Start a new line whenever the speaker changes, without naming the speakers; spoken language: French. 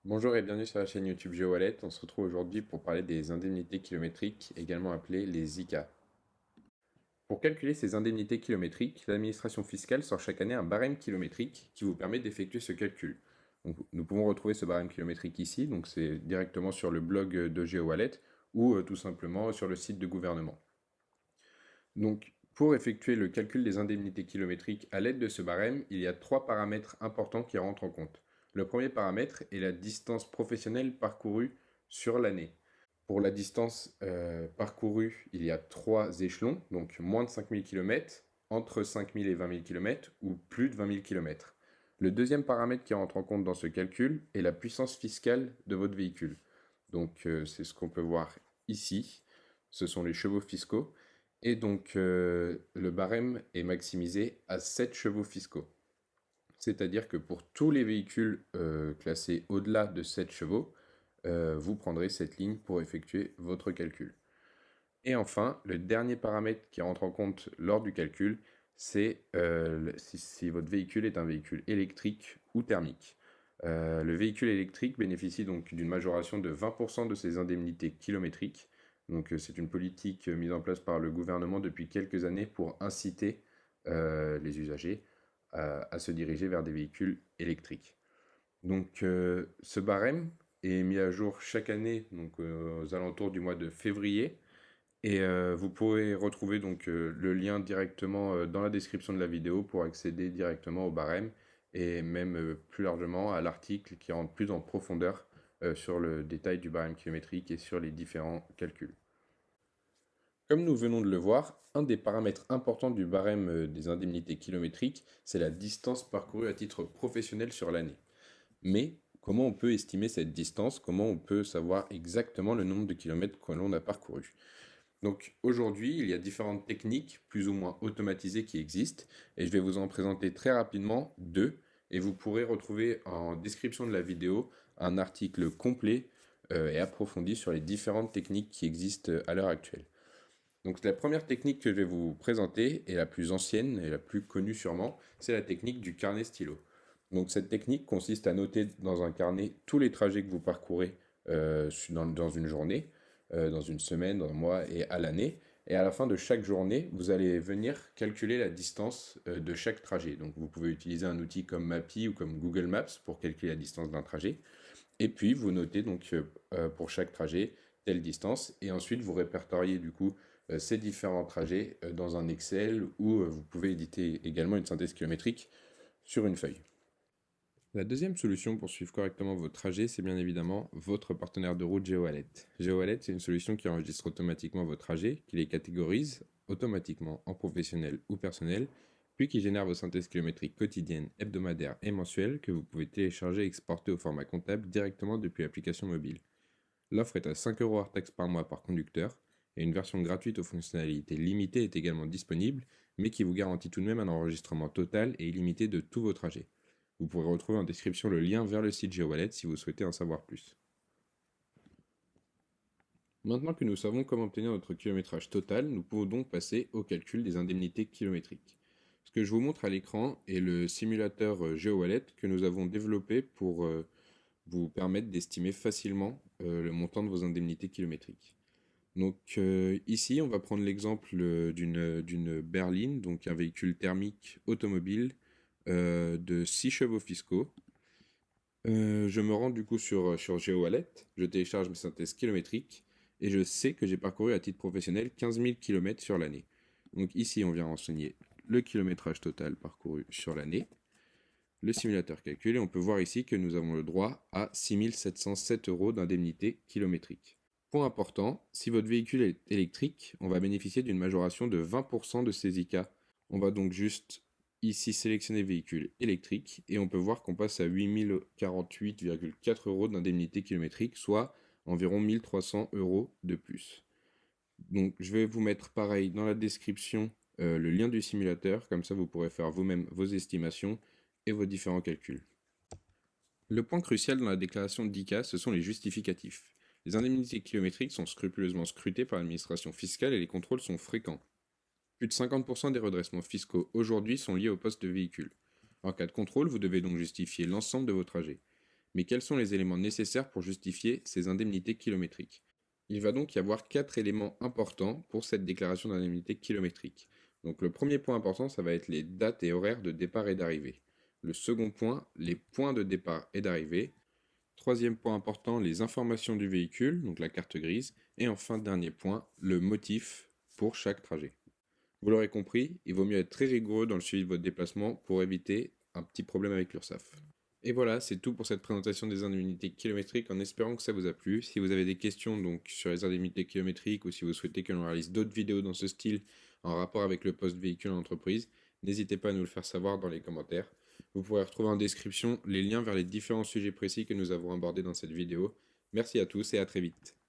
Bonjour et bienvenue sur la chaîne YouTube GeoWallet. On se retrouve aujourd'hui pour parler des indemnités kilométriques, également appelées les ICA. Pour calculer ces indemnités kilométriques, l'administration fiscale sort chaque année un barème kilométrique qui vous permet d'effectuer ce calcul. Donc, nous pouvons retrouver ce barème kilométrique ici, donc c'est directement sur le blog de GeoWallet ou tout simplement sur le site de gouvernement. Donc, pour effectuer le calcul des indemnités kilométriques à l'aide de ce barème, il y a trois paramètres importants qui rentrent en compte. Le premier paramètre est la distance professionnelle parcourue sur l'année. Pour la distance parcourue, il y a trois échelons, donc moins de 5000 km, entre 5000 et 20 000 km ou plus de 20 000 km. Le deuxième paramètre qui rentre en compte dans ce calcul est la puissance fiscale de votre véhicule. Donc c'est ce qu'on peut voir ici, ce sont les chevaux fiscaux. Et donc le barème est maximisé à 7 chevaux fiscaux. C'est-à-dire que pour tous les véhicules classés au-delà de 7 chevaux, vous prendrez cette ligne pour effectuer votre calcul. Et enfin, le dernier paramètre qui rentre en compte lors du calcul, c'est si votre véhicule est un véhicule électrique ou thermique. Le véhicule électrique bénéficie donc d'une majoration de 20% de ses indemnités kilométriques. Donc c'est une politique mise en place par le gouvernement depuis quelques années pour inciter les usagers à se diriger vers des véhicules électriques. Donc ce barème est mis à jour chaque année, donc aux alentours du mois de février. Et vous pourrez retrouver donc le lien directement dans la description de la vidéo pour accéder directement au barème et même plus largement à l'article qui rentre plus en profondeur sur le détail du barème kilométrique et sur les différents calculs. Comme nous venons de le voir, un des paramètres importants du barème des indemnités kilométriques, c'est la distance parcourue à titre professionnel sur l'année. Mais comment on peut estimer cette distance? Comment on peut savoir exactement le nombre de kilomètres que l'on a parcouru? Donc aujourd'hui, il y a différentes techniques plus ou moins automatisées qui existent et je vais vous en présenter très rapidement deux et vous pourrez retrouver en description de la vidéo un article complet et approfondi sur les différentes techniques qui existent à l'heure actuelle. Donc la première technique que je vais vous présenter est la plus ancienne et la plus connue sûrement, c'est la technique du carnet stylo. Donc cette technique consiste à noter dans un carnet tous les trajets que vous parcourez dans une journée, dans une semaine, dans un mois et à l'année. Et à la fin de chaque journée, vous allez venir calculer la distance de chaque trajet. Donc vous pouvez utiliser un outil comme Mappy ou comme Google Maps pour calculer la distance d'un trajet. Et puis vous notez donc pour chaque trajet telle distance. Et ensuite vous répertoriez du coup ces différents trajets dans un Excel ou vous pouvez éditer également une synthèse kilométrique sur une feuille. La deuxième solution pour suivre correctement vos trajets, c'est bien évidemment votre partenaire de route GeoWallet. GeoWallet, c'est une solution qui enregistre automatiquement vos trajets, qui les catégorise automatiquement en professionnel ou personnel, puis qui génère vos synthèses kilométriques quotidiennes, hebdomadaires et mensuelles que vous pouvez télécharger et exporter au format comptable directement depuis l'application mobile. L'offre est à 5 euros hors taxe par mois par conducteur, et une version gratuite aux fonctionnalités limitées est également disponible, mais qui vous garantit tout de même un enregistrement total et illimité de tous vos trajets. Vous pourrez retrouver en description le lien vers le site GeoWallet si vous souhaitez en savoir plus. Maintenant que nous savons comment obtenir notre kilométrage total, nous pouvons donc passer au calcul des indemnités kilométriques. Ce que je vous montre à l'écran est le simulateur GeoWallet que nous avons développé pour vous permettre d'estimer facilement le montant de vos indemnités kilométriques. Donc ici, on va prendre l'exemple d'une berline, donc un véhicule thermique automobile de 6 chevaux fiscaux. Je me rends du coup sur GeoWallet, je télécharge mes synthèses kilométriques et je sais que j'ai parcouru à titre professionnel 15 000 km sur l'année. Donc ici, on vient renseigner le kilométrage total parcouru sur l'année. Le simulateur calcule et on peut voir ici que nous avons le droit à 6 707 euros d'indemnité kilométrique. Point important, si votre véhicule est électrique, on va bénéficier d'une majoration de 20% de ces ICA. On va donc juste ici sélectionner véhicule électrique et on peut voir qu'on passe à 8048,4 euros d'indemnité kilométrique, soit environ 1300 euros de plus. Donc je vais vous mettre pareil dans la description le lien du simulateur, comme ça vous pourrez faire vous-même vos estimations et vos différents calculs. Le point crucial dans la déclaration d'ICA, ce sont les justificatifs. Les indemnités kilométriques sont scrupuleusement scrutées par l'administration fiscale et les contrôles sont fréquents. Plus de 50% des redressements fiscaux aujourd'hui sont liés au poste de véhicule. En cas de contrôle, vous devez donc justifier l'ensemble de vos trajets. Mais quels sont les éléments nécessaires pour justifier ces indemnités kilométriques? Il va donc y avoir 4 éléments importants pour cette déclaration d'indemnité kilométrique. Donc le premier point important, ça va être les dates et horaires de départ et d'arrivée. Le second point, les points de départ et d'arrivée. Troisième point important, les informations du véhicule, donc la carte grise. Et enfin, dernier point, le motif pour chaque trajet. Vous l'aurez compris, il vaut mieux être très rigoureux dans le suivi de votre déplacement pour éviter un petit problème avec l'URSSAF. Et voilà, c'est tout pour cette présentation des indemnités kilométriques en espérant que ça vous a plu. Si vous avez des questions donc sur les indemnités kilométriques ou si vous souhaitez que l'on réalise d'autres vidéos dans ce style en rapport avec le poste véhicule en entreprise, n'hésitez pas à nous le faire savoir dans les commentaires. Vous pourrez retrouver en description les liens vers les différents sujets précis que nous avons abordés dans cette vidéo. Merci à tous et à très vite.